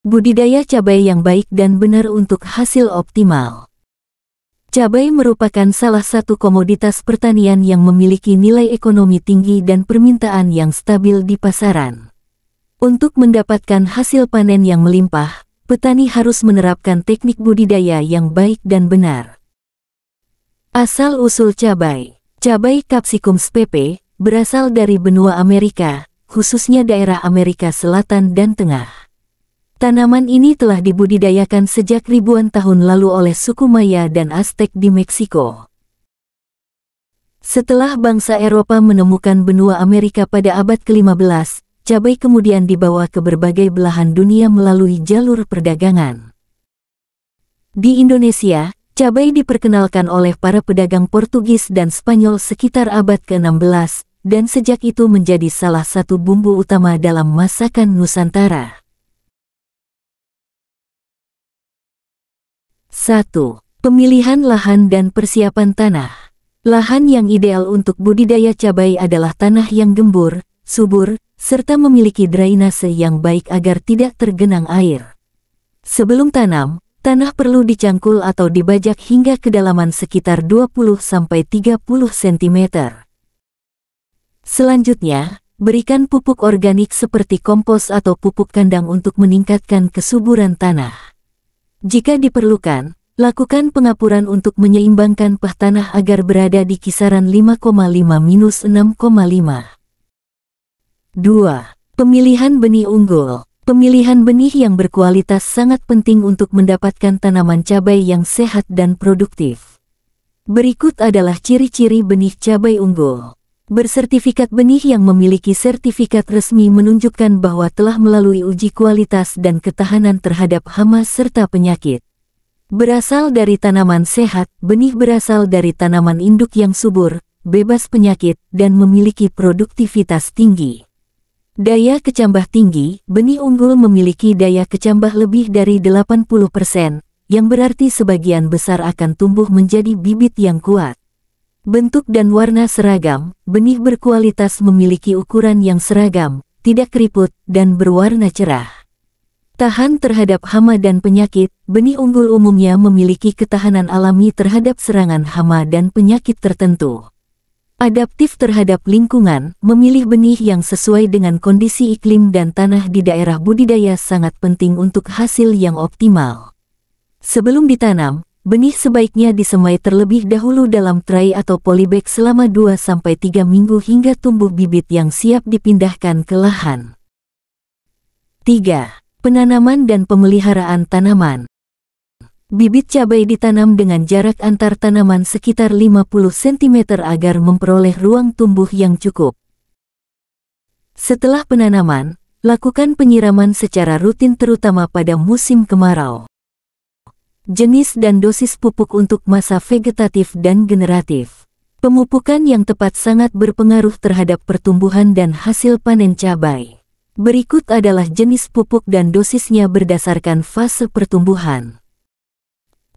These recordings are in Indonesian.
Budidaya cabai yang baik dan benar untuk hasil optimal. Cabai merupakan salah satu komoditas pertanian yang memiliki nilai ekonomi tinggi dan permintaan yang stabil di pasaran. Untuk mendapatkan hasil panen yang melimpah, petani harus menerapkan teknik budidaya yang baik dan benar. Asal-usul cabai. Cabai Capsicum spp berasal dari benua Amerika, khususnya daerah Amerika Selatan dan Tengah. Tanaman ini telah dibudidayakan sejak ribuan tahun lalu oleh suku Maya dan Aztec di Meksiko. Setelah bangsa Eropa menemukan benua Amerika pada abad ke-15, cabai kemudian dibawa ke berbagai belahan dunia melalui jalur perdagangan. Di Indonesia, cabai diperkenalkan oleh para pedagang Portugis dan Spanyol sekitar abad ke-16, dan sejak itu menjadi salah satu bumbu utama dalam masakan Nusantara. 1. Pemilihan lahan dan persiapan tanah. Lahan yang ideal untuk budidaya cabai adalah tanah yang gembur, subur, serta memiliki drainase yang baik agar tidak tergenang air. Sebelum tanam, tanah perlu dicangkul atau dibajak hingga kedalaman sekitar 20–30 cm. Selanjutnya, berikan pupuk organik seperti kompos atau pupuk kandang untuk meningkatkan kesuburan tanah. Jika diperlukan, lakukan pengapuran untuk menyeimbangkan pH tanah agar berada di kisaran 5,5–6,5. 2. Pemilihan benih unggul. Pemilihan benih yang berkualitas sangat penting untuk mendapatkan tanaman cabai yang sehat dan produktif. Berikut adalah ciri-ciri benih cabai unggul. Bersertifikat benih yang memiliki sertifikat resmi menunjukkan bahwa telah melalui uji kualitas dan ketahanan terhadap hama serta penyakit. Berasal dari tanaman sehat, benih berasal dari tanaman induk yang subur, bebas penyakit, dan memiliki produktivitas tinggi. Daya kecambah tinggi. Benih unggul memiliki daya kecambah lebih dari 80%, yang berarti sebagian besar akan tumbuh menjadi bibit yang kuat. Bentuk dan warna seragam. Benih berkualitas memiliki ukuran yang seragam, tidak keriput, dan berwarna cerah. Tahan terhadap hama dan penyakit. Benih unggul umumnya memiliki ketahanan alami terhadap serangan hama dan penyakit tertentu. Adaptif terhadap lingkungan. Memilih benih yang sesuai dengan kondisi iklim dan tanah di daerah budidaya sangat penting untuk hasil yang optimal. Sebelum ditanam, benih sebaiknya disemai terlebih dahulu dalam tray atau polybag selama 2–3 minggu hingga tumbuh bibit yang siap dipindahkan ke lahan. 3. Penanaman dan pemeliharaan tanaman. Bibit cabai ditanam dengan jarak antar tanaman sekitar 50 cm agar memperoleh ruang tumbuh yang cukup. Setelah penanaman, lakukan penyiraman secara rutin terutama pada musim kemarau. Jenis dan dosis pupuk untuk masa vegetatif dan generatif. Pemupukan yang tepat sangat berpengaruh terhadap pertumbuhan dan hasil panen cabai. Berikut adalah jenis pupuk dan dosisnya berdasarkan fase pertumbuhan.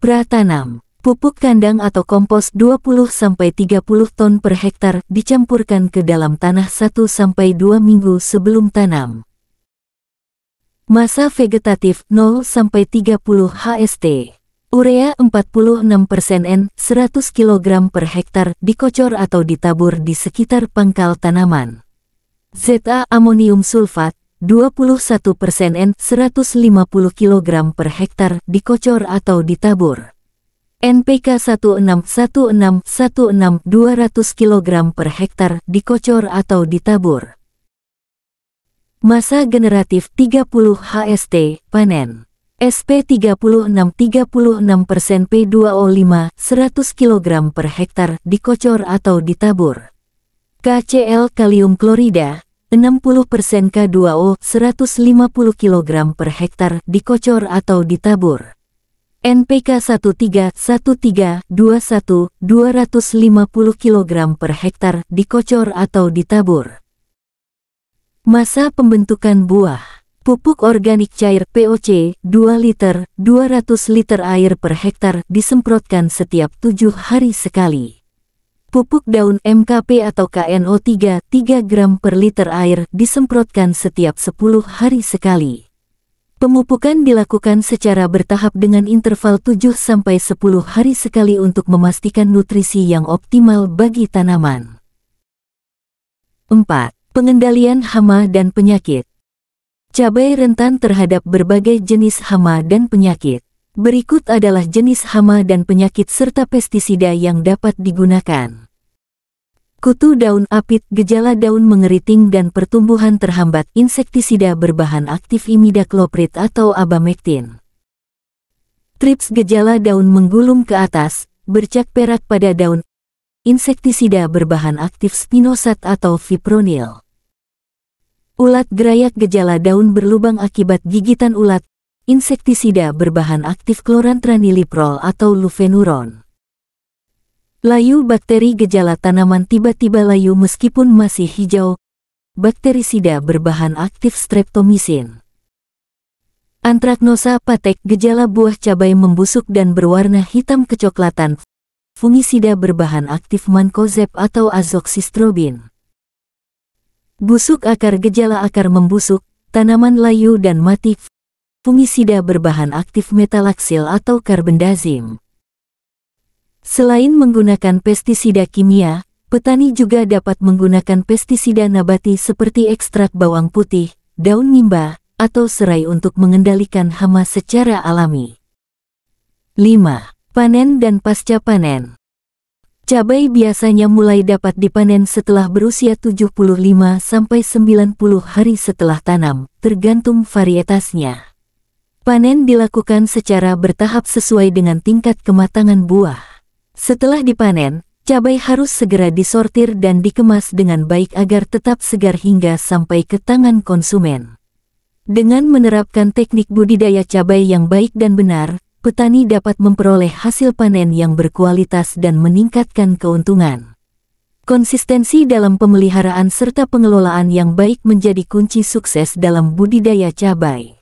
Pratanam. Pupuk kandang atau kompos 20–30 ton per hektar dicampurkan ke dalam tanah 1–2 minggu sebelum tanam. Masa vegetatif 0–30 HST. Urea 46% N 100 kg per hektar dikocor atau ditabur di sekitar pangkal tanaman. Za amonium sulfat 21% N 150 kg per hektar dikocor atau ditabur. NPK 161616 200 kg per hektar dikocor atau ditabur. Masa generatif 30 HST panen. SP 36% P2O5 100 kg per hektar dikocor atau ditabur. KCl kalium klorida 60% K2O 150 kg per hektar dikocor atau ditabur. NPK 131321 250 kg per hektar dikocor atau ditabur. Masa pembentukan buah. Pupuk organik cair POC 2 liter 200 liter air per hektar disemprotkan setiap 7 hari sekali. Pupuk daun MKP atau KNO3 3 gram per liter air disemprotkan setiap 10 hari sekali. Pemupukan dilakukan secara bertahap dengan interval 7-10 hari sekali untuk memastikan nutrisi yang optimal bagi tanaman. 4. Pengendalian hama dan penyakit. Cabai rentan terhadap berbagai jenis hama dan penyakit. Berikut adalah jenis hama dan penyakit serta pestisida yang dapat digunakan. Kutu daun apit, gejala daun mengeriting dan pertumbuhan terhambat, insektisida berbahan aktif imidacloprid atau abamectin. Trips, gejala daun menggulung ke atas, bercak perak pada daun, insektisida berbahan aktif spinosad atau fipronil. Ulat gerayak, gejala daun berlubang akibat gigitan ulat, insektisida berbahan aktif klorantraniliprol atau lufenuron. Layu bakteri, gejala tanaman tiba-tiba layu meskipun masih hijau, bakterisida berbahan aktif streptomycin. Antraknosa patek, gejala buah cabai membusuk dan berwarna hitam kecoklatan, fungisida berbahan aktif mancozeb atau azoxystrobin. Busuk akar, gejala akar membusuk, tanaman layu dan mati, fungisida berbahan aktif metalaxyl atau carbendazim. Selain menggunakan pestisida kimia, petani juga dapat menggunakan pestisida nabati seperti ekstrak bawang putih, daun nimba, atau serai untuk mengendalikan hama secara alami. 5. Panen dan pasca panen. Cabai biasanya mulai dapat dipanen setelah berusia 75-90 hari setelah tanam, tergantung varietasnya. Panen dilakukan secara bertahap sesuai dengan tingkat kematangan buah. Setelah dipanen, cabai harus segera disortir dan dikemas dengan baik agar tetap segar hingga sampai ke tangan konsumen. Dengan menerapkan teknik budidaya cabai yang baik dan benar, petani dapat memperoleh hasil panen yang berkualitas dan meningkatkan keuntungan. Konsistensi dalam pemeliharaan serta pengelolaan yang baik menjadi kunci sukses dalam budidaya cabai.